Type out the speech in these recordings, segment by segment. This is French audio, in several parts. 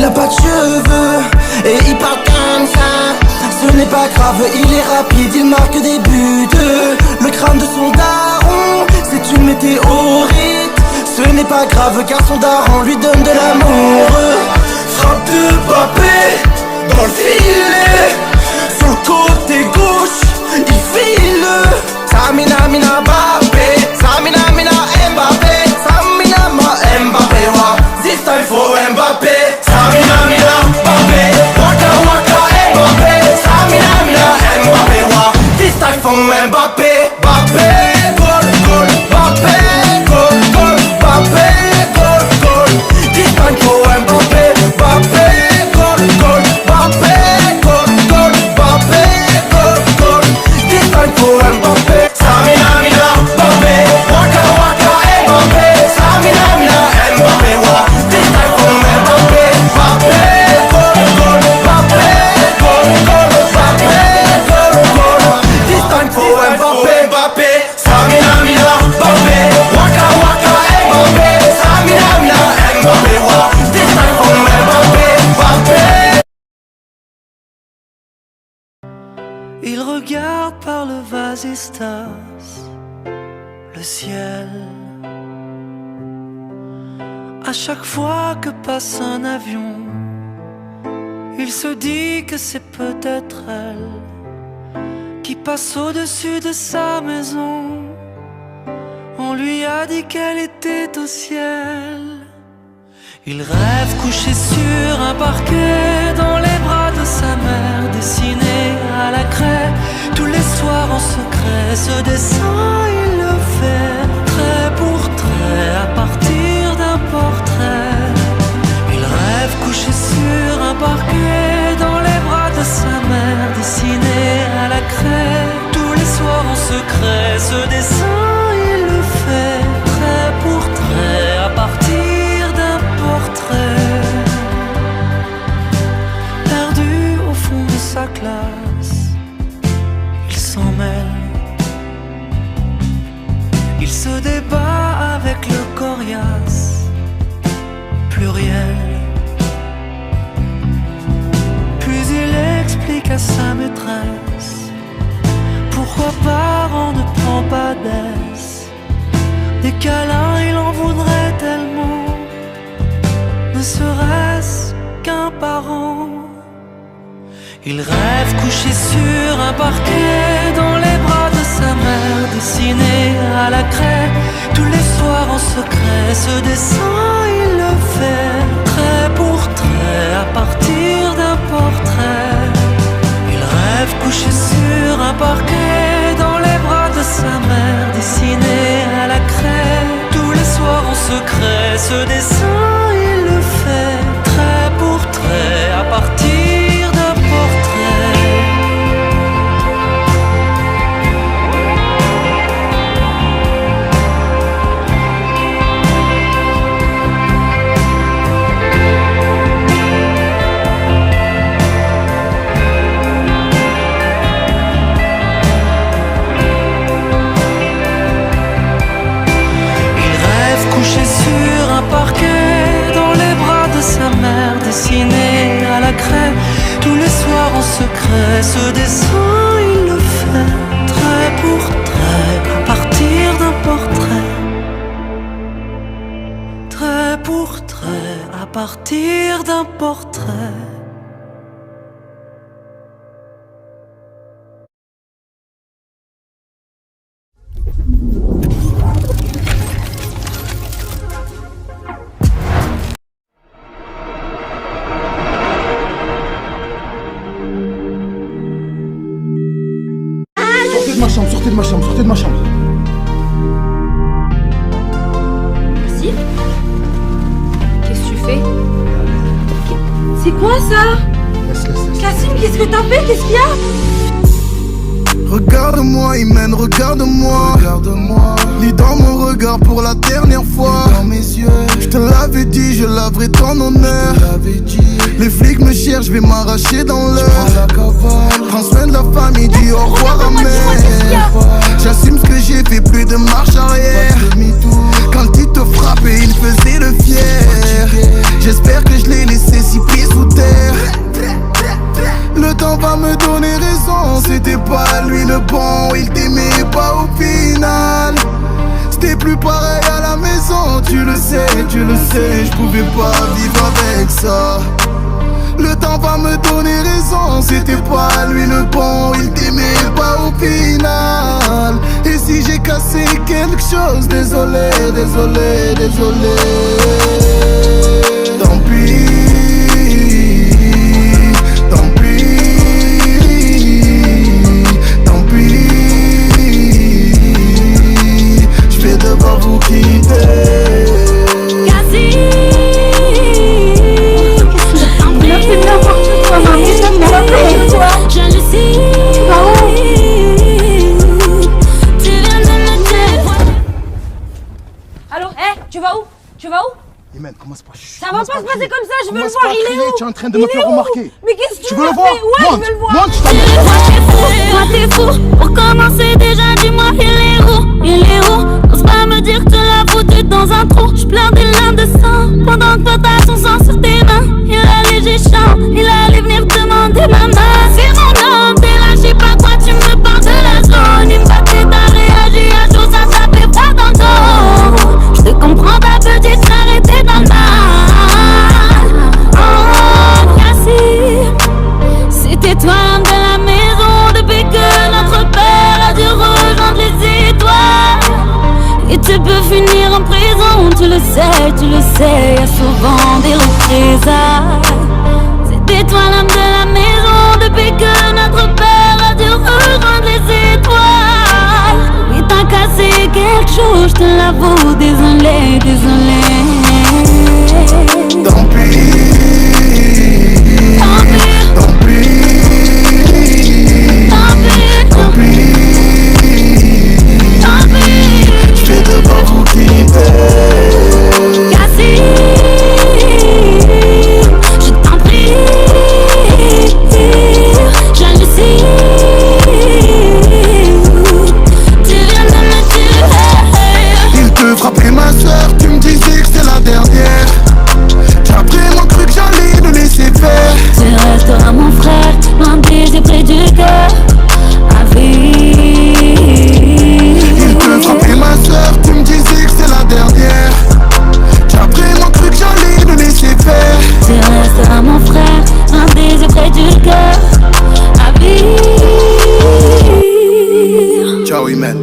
a pas de cheveux et il parle comme ça. Ce n'est pas grave, il est rapide, il marque des buts. Le crâne de son daron, c'est une météorite. Ce n'est pas grave car son daron lui donne de l'amour. Frappe de Mbappé dans le filet. Sur le côté gauche, il file. Samina mina Mbappé, Samina mina Mbappé, Samina ma Mbappé, wa. This time for Mbappé. Samina mina Mbappé, waka waka Mbappé, Samina mina Mbappé, wa. This time for Mbappé, Mbappé, goal goal, Mbappé, goal goal, Mbappé, goal goal. This time for Mbappé, Mbappé, goal goal, Mbappé, goal goal, Mbappé, goal goal. This time for Mbappé. Samina mina Mbappé, waka waka Mbappé, Samina mina Mbappé, wa. This time for Mbappé, Mbappé, goal goal, Mbappé, goal goal, Mbappé, goal goal. This time for Mbappé, Mbappé, Samina mina Mbappé, waka waka Mbappé, Samina mina Mbappé, wa. This time for Mbappé, Mbappé. Il regarde par le vasistas le ciel. À chaque fois que passe un avion, il se dit que c'est peut-être elle qui passe au-dessus de sa maison. On lui a dit qu'elle était au ciel. Il rêve couché sur un parquet dans les bras de sa mère, dessiné à la craie tous les soirs en secret. Ce dessin il le fait trait pour trait à partir d'un portrait. Il rêve couché sur un parquet dans les bras de sa mère, dessiné à la craie tous les soirs en secret. Ce dessin il le fait trait pour trait à partir d'un portrait. Perdu au fond de sa classe, il s'en mêle. Il se débat avec le coriace pluriel. Puis il explique à sa maîtresse pourquoi parent ne prend pas d'aise. Des câlins il en voudrait tellement, ne serait-ce qu'un parent. Il rêve couché sur un parquet dans les bras de sa mère, dessiné à la craie tous les soirs en secret. Ce dessin il le fait trait pour trait à partir d'un portrait. Il rêve couché sur un parquet dans les bras de sa mère, dessiné à la craie tous les soirs en secret. Ce dessin il le fait trait pour trait à partir d'un portrait. Sur un parquet dans les bras de sa mère, dessiné à la craie tous les soirs en secret. Ce dessin il le fait trait pour trait à partir d'un portrait. Trait pour trait à partir d'un portrait. Sortez de ma chambre, sortez de ma chambre. Cassim, qu'est-ce que tu fais? C'est quoi ça? Laisse. Cassim, qu'est-ce que t'as fait? Qu'est-ce qu'il y a? Regarde-moi, Imen, regarde-moi. Lis dans mon regard pour la dernière fois. Dans mes yeux, je te l'avais dit, je laverai ton honneur. Les flics me cherchent, je vais m'arracher dans l'heure. Prends soin de la famille, dis au revoir à mère. J'assume ce que j'ai fait, plus de marche arrière. Quand il te frappait, il faisait le fier. J'espère que je l'ai laissé 6 pieds sous terre. Le temps va me donner raison, c'était pas lui le bon. Il t'aimait pas au final. C'était plus pareil à la maison, tu le sais, je pouvais pas vivre avec ça. Le temps va me donner raison, c'était pas lui le bon. Il t'aimait pas au final. Et si j'ai cassé quelque chose, désolé, désolé, désolé. Tant pis. Devoir vous quitter. Cassie, je t'en prie. Mais c'est n'importe quoi, maman, ça me fait quoi? Jalousie. Tu vas où? Tu viens de me dire. Allô, tu vas où? Tu vas où? Imen, commence pas. Ça va pas se passer comme ça, je veux le voir, il est où? Tu es en train de me faire remarquer. Mais qu'est-ce que Tu veux le voir? Ouais, je veux le voir. Monte, je Toi t'es fou, pour commencer déjà dis-moi il est où? Il est où? N'ose pas me dire que tu l'as foutu dans un trou. J'pleure des larmes de sang, pendant que toi t'as son sang sur tes mains. Il allait j'ai chaud, il allait venir demander ma main. C'est mon homme, t'es là, j'sais pas quoi, tu me parles de la zone. Il me battait, t'as réagi à chaud, ça fait froid dans le dos. J'te comprends ta petite sœur était dans le mal. Oh, Cassie, c'était toi l'homme de la maison depuis que notre père a dû rejoindre les étoiles. Et tu peux finir en prison, tu le sais, y'a souvent des représailles. C'était toi l'homme de la maison depuis que notre père a dû rejoindre les étoiles. Oui, t'as cassé quelque chose, je te l'avoue, désolé, désolé. Tant pis. Tant pis. Tant pis. Tant pis. Tant pis. Je vais devoir vous quitter. Cassie, je t'en prie. Jalousie, tu viens de me tuer. Il te frappait ma soeur, tu me disais que c'était la dernière. J'ai vraiment cru que j'allais le laisser faire. Tu resteras mon frère, loin des yeux près du cœur. À vivre. Il te frappait ma soeur, tu me disais que c'était la dernière. J'ai vraiment cru que j'allais le laisser faire. Tu resteras mon frère, loin des yeux près du cœur. À vivre. Ciao, Imen.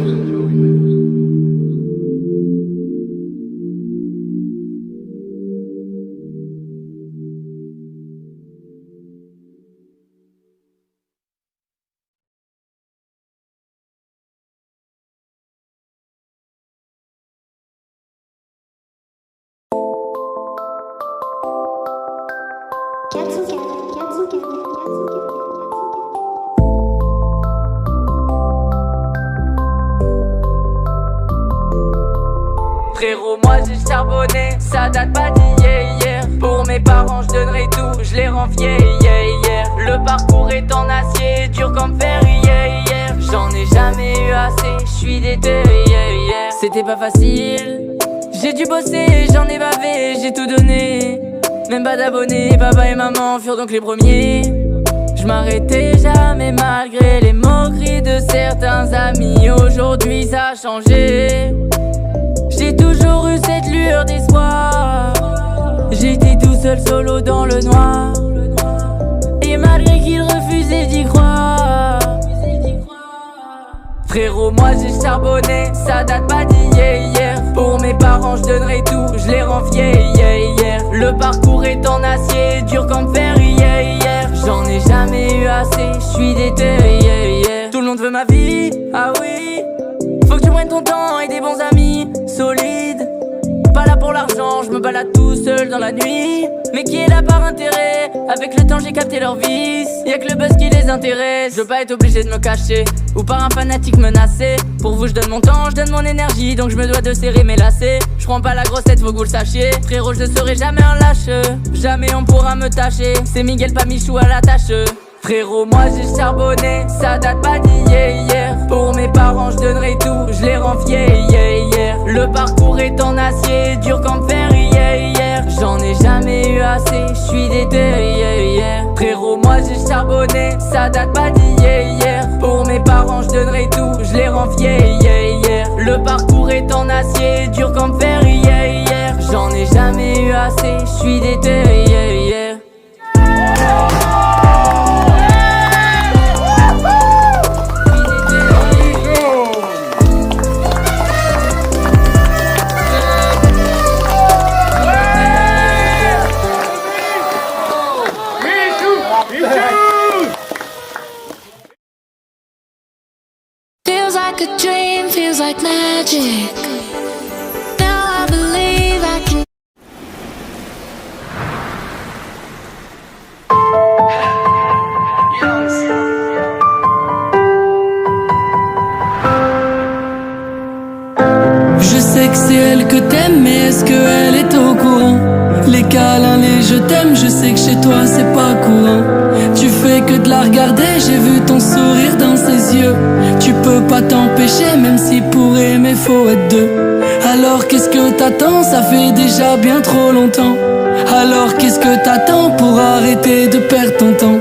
Frérot, moi j'ai charbonné, ça date pas d'hier. Pour mes parents, je donnerai tout, je les rends fiers. Le parcours est en acier, dur comme fer. J'en ai jamais eu assez, je suis déter. C'était pas facile, j'ai dû bosser, j'en ai bavé, j'ai tout donné. Même pas d'abonnés, papa et maman furent donc les premiers. Je m'arrêtais jamais malgré les moqueries de certains amis. Aujourd'hui ça a changé. J'ai toujours eu cette lueur d'espoir. J'étais tout seul solo dans le noir. Et malgré qu'ils refusaient d'y croire. Frérot, moi j'ai charbonné, ça date pas d'hier. Pour mes parents je donnerai tout, je les rends fiers. Le parcours est en acier, dur comme fer. J'en ai jamais eu assez, je suis déter. Tout le monde veut ma vie, ah oui. Faut que tu prennes ton temps et des bons amis solides. Pas là pour l'argent, je me balade tout seul dans la nuit. Mais qui est là par intérêt? Avec le temps j'ai capté leur vice. Y'a que le buzz qui les intéresse. Je veux pas être obligé de me cacher ou par un fanatique menacé. Pour vous je donne mon temps, je donne mon énergie. Donc je me dois de serrer mes lacets. Je prends pas la grossette, faut que vous le sachiez. Frérot, je ne serai jamais un lâche. Jamais on pourra me tâcher. C'est Miguel pas Michou à la tâche. Frérot, moi j'ai charbonné, ça date pas d'hier. Pour mes parents je donnerai tout, je les rends fiers. Le parcours est en acier, dur comme fer. J'en ai jamais eu assez, je suis déter. Frérot, moi j'ai charbonné, ça date pas d'hier. Pour mes parents je donnerai tout, je les rends fiers. Le parcours est en acier, dur comme fer. J'en ai jamais eu assez, je suis déter. Feels like a dream, feels like magic. Now I believe I can. Je sais que c'est elle que t'aimes, mais est-ce qu'elle est au courant? Les câlins, les je t'aime, je sais que chez toi c'est pas courant. Tu fais que de la regarder, j'ai vu ton sourire dans ses yeux. Tu peux pas t'empêcher, même si pour aimer faut être deux. Alors qu'est-ce que t'attends? Ça fait déjà bien trop longtemps. Alors qu'est-ce que t'attends pour arrêter de perdre ton temps?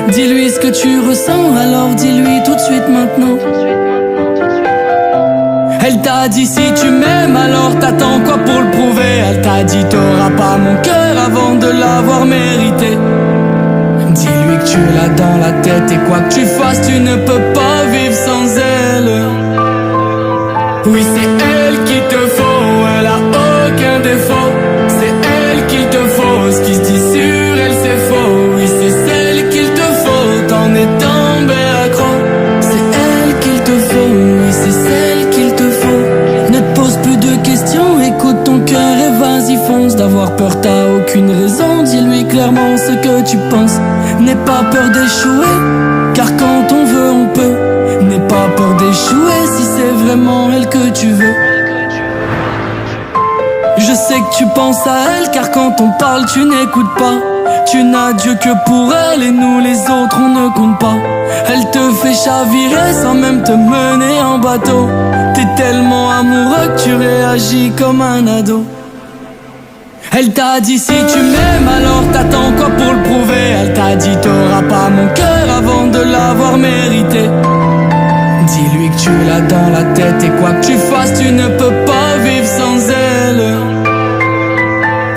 Dis-lui ce que tu ressens, alors dis-lui tout de suite maintenant. Elle t'a dit si tu m'aimes, alors t'attends quoi pour le prouver? Elle t'a dit t'auras pas mon cœur avant de l'avoir mérité. Dis-lui que tu l'as dans la tête et quoi que tu fasses, tu ne peux pas vivre sans elle. Oui, c'est elle qu'il te faut, elle a aucun défaut. C'est elle qu'il te faut, ce qui se dit sur elle c'est faux. Oui, c'est celle qu'il te faut, t'en es tombé accro. C'est elle qu'il te faut, oui, c'est celle qu'il te faut. Ne te pose plus de questions, écoute ton cœur et vas-y fonce. D'avoir peur t'as aucune raison, dis-lui clairement ce que tu penses. N'aie pas peur d'échouer, car quand on veut on peut. N'aie pas peur d'échouer si c'est vraiment elle que tu veux. Je sais que tu penses à elle, car quand on parle tu n'écoutes pas. Tu n'as Dieu que pour elle et nous les autres on ne compte pas. Elle te fait chavirer sans même te mener en bateau. T'es tellement amoureux que tu réagis comme un ado. Elle t'a dit si tu m'aimes, alors t'attends quoi pour le prouver? Elle t'a dit t'auras pas mon cœur avant de l'avoir mérité. Dis-lui que tu l'as dans la tête et quoi que tu fasses, tu ne peux pas vivre sans elle.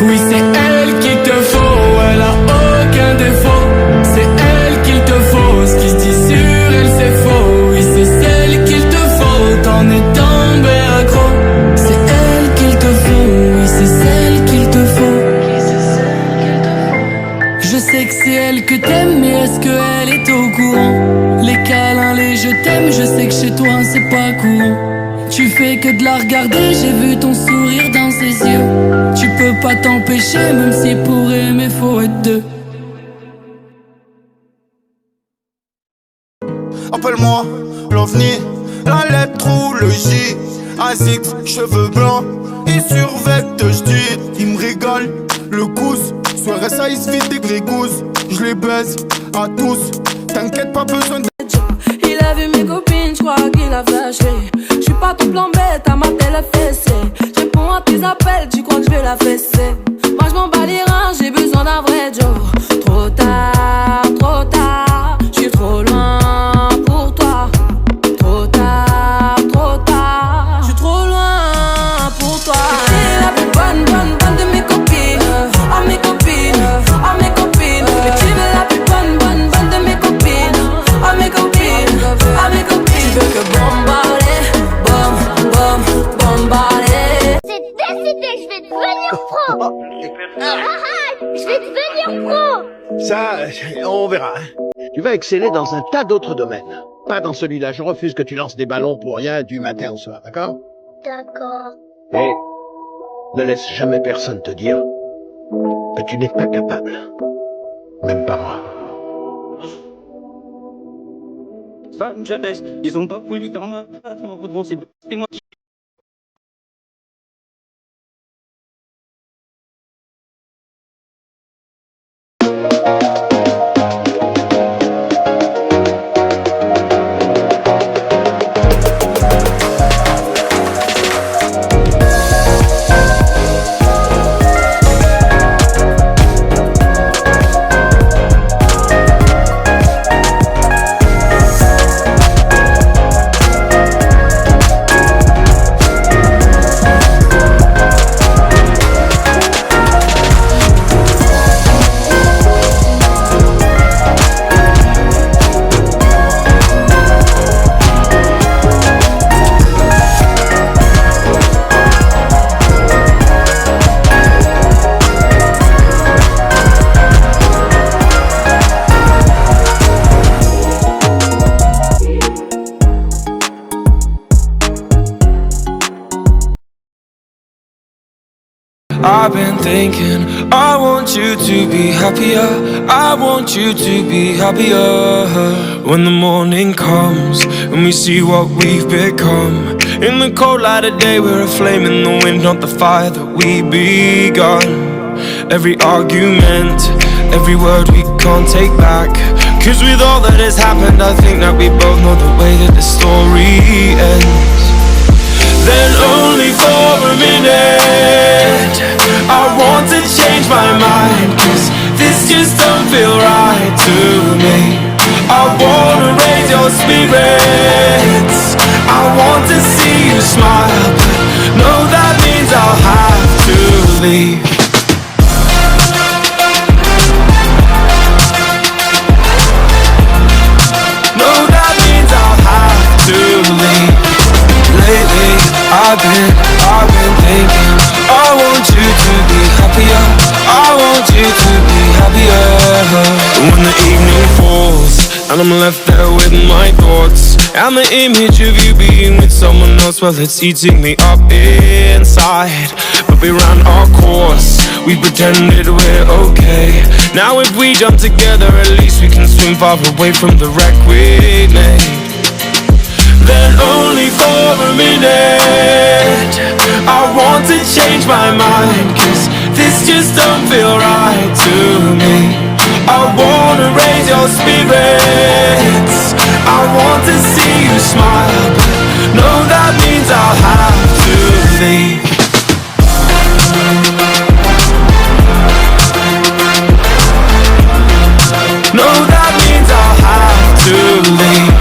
Oui, c'est elle qu'il te faut, elle a aucun défaut. C'est elle qu'il te faut, ce qui se dit sur elle c'est faux. Oui, c'est celle qu'il te faut, t'en es tombé accro. C'est elle qu'il te faut, oui, c'est celle qu'il te faut. Je sais que c'est elle que t'aimes, mais est-ce qu'elle est au courant? Les câlins, les je t'aime, je sais que chez toi c'est pas courant. Tu fais que de la regarder, j'ai vu ton sourire dans ses yeux. Tu peux pas t'empêcher, même si pour aimer faut être deux. Appelle-moi l'OVNI, la lettre ou le J. Azix, cheveux blancs et survêt de j'dis. Il me régale, le cousse. Soirée ça il se vide des grégouses. Je les baise à tous, t'inquiète pas besoin de... Il a vu mes copines, je crois qu'il a flashé. Je suis pas tout plan bête, à m'appelle la fessée. Je réponds à tes appels, tu crois que je vais la fesser. Moi je m'en bats les reins, j'ai besoin d'un vrai Joe. Trop tard, je suis trop loin pour toi. Trop tard, je suis trop loin pour toi. T'es la plus bonne de mes copines. Oh mes copines, oh mes copines. Mais tu veux la plus bonne de mes copines. Oh mes copines, oh mes copines. Tu veux que bombarder, bombarder. C'est décidé, je vais devenir pro. Je vais devenir pro. Ça, on verra. Tu vas exceller dans un tas d'autres domaines. Pas dans celui-là. Je refuse que tu lances des ballons pour rien du matin au soir, d'accord? D'accord. Et Ne laisse jamais personne te dire que tu n'es pas capable. Même pas moi. Ils ont pas voulu dans ma c'est moi qui... I've been thinking, I want you to be happier, I want you to be happier. When the morning comes and we see what we've become, in the cold light of day we're a flame in the wind, not the fire that we begun. Every argument, every word we can't take back, 'cause with all that has happened I think that we both know the way that the story ends. Then only for a minute I want to change my mind, 'cause this just don't feel right to me. I wanna raise your spirits, I want to see you smile, but no, that means I'll have to leave. No, that means I'll have to leave. Lately, I've been thinking, I want you to be happier, I want you to be happier. When the evening falls and I'm left there with my thoughts, and the image of you being with someone else, well, it's eating me up inside. But we ran our course, we pretended we're okay. Now if we jump together, at least we can swim far away from the wreck we made. Then only for a minute I want to change my mind, 'cause this just don't feel right to me. I wanna raise your spirits, I want to see you smile, but no, that means I'll have to leave. No, that means I'll have to leave.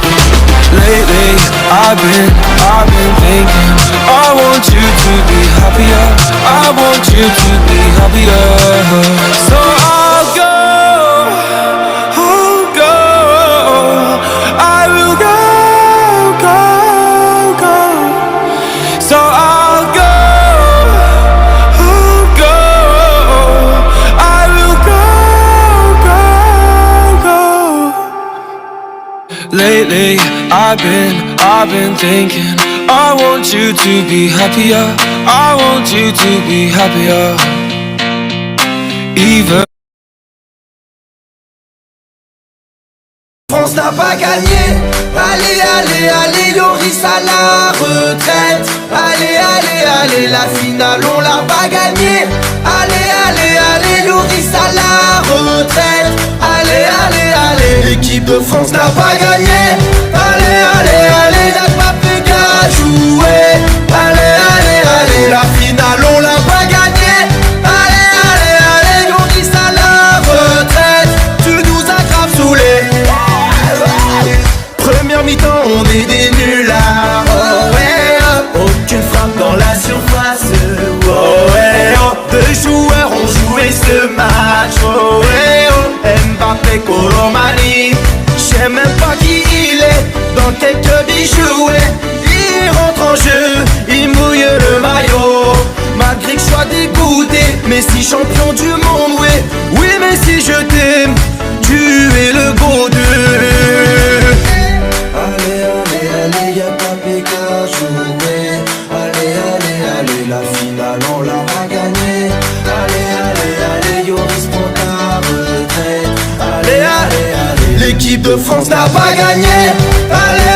Lately, I've been thinking, I want you to be happier, I want you to be happier. So I'll go, I will go. So I'll go, I will go. Lately, I've been thinking, I want you to be happier, I want you to be happier. Even France n'a pas gagné. Allez, allez, allez, Lloris à la retraite. Allez, allez, allez, la finale on l'a pas gagnée. Allez, allez, allez, Lloris à la retraite. Allez, allez, allez, l'équipe de France n'a pas gagné. Allez, allez, allez, y'a que Mbappé qu'à jouer. Allez, allez, allez, la finale on l'a pas gagnée. Allez, allez, allez, Lloris à la retraite. Tu nous as grave saoulés. Première mi-temps, on est des nullards. Oh ouais, oh. Aucune frappe dans la surface. Oh ouais, oh. Deux joueurs ont joué ce match. Oh ouais, oh. Mbappé, Colomani. J'sais même pas qui il est. Dans quelques bijoux, ouais. Il rentre en jeu, il mouille le maillot. Malgré que je sois dégoûté, Messi champion du monde, ouais. Oui, Messi, je t'aime. Tu es le go de. Allez, allez, allez, y'a pas qu'à jouer. Allez, allez, allez, la finale on l'a de France n'a pas gagné. Allez